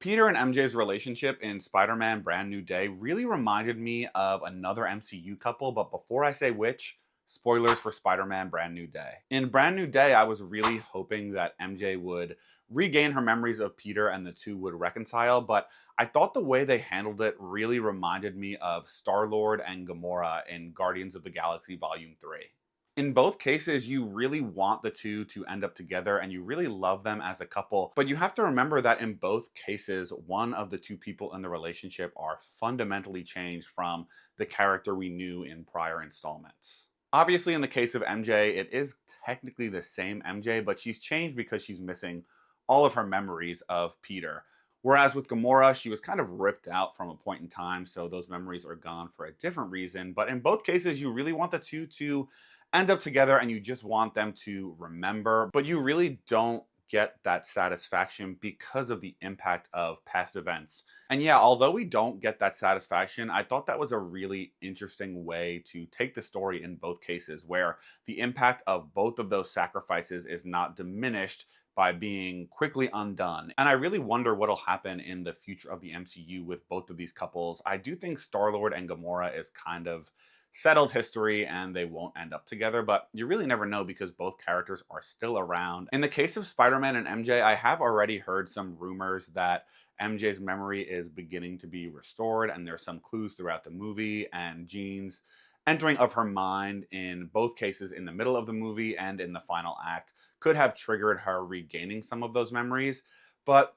Peter and MJ's relationship in Spider-Man Brand New Day really reminded me of another MCU couple, but before I say which, spoilers for Spider-Man Brand New Day. In Brand New Day, I was really hoping that MJ would regain her memories of Peter and the two would reconcile, but I thought the way they handled it really reminded me of Star-Lord and Gamora in Guardians of the Galaxy Volume 3. In both cases, you really want the two to end up together and you really love them as a couple. But you have to remember that in both cases, one of the two people in the relationship are fundamentally changed from the character we knew in prior installments. Obviously, in the case of MJ, it is technically the same MJ, but she's changed because she's missing all of her memories of Peter. Whereas with Gamora, she was kind of ripped out from a point in time, so those memories are gone for a different reason. But in both cases, you really want the two to end up together and you just want them to remember, but you really don't get that satisfaction because of the impact of past events. And yeah, although we don't get that satisfaction, I thought that was a really interesting way to take the story in both cases, where the impact of both of those sacrifices is not diminished by being quickly undone. And I really wonder what'll happen in the future of the MCU with both of these couples. I do think Star-Lord and Gamora is kind of settled history and they won't end up together, but you really never know because both characters are still around. In the case of Spider-Man and MJ, I have already heard some rumors that MJ's memory is beginning to be restored, and there's some clues throughout the movie and Jean's entering of her mind in both cases in the middle of the movie and in the final act could have triggered her regaining some of those memories. But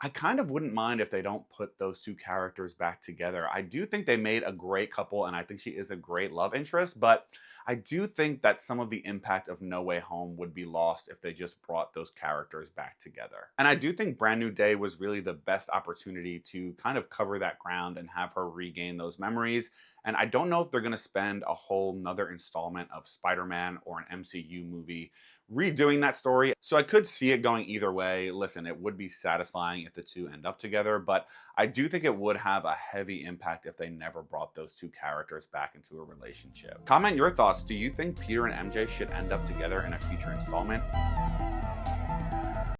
I kind of wouldn't mind if they don't put those two characters back together. I do think they made a great couple, and I think she is a great love interest, but I do think that some of the impact of No Way Home would be lost if they just brought those characters back together. And I do think Brand New Day was really the best opportunity to kind of cover that ground and have her regain those memories. And I don't know if they're going to spend a whole nother installment of Spider-Man or an MCU movie redoing that story. So I could see it going either way. Listen, it would be satisfying if the two end up together, but I do think it would have a heavy impact if they never brought those two characters back into a relationship. Comment your thoughts. Do you think Peter and MJ should end up together in a future installment?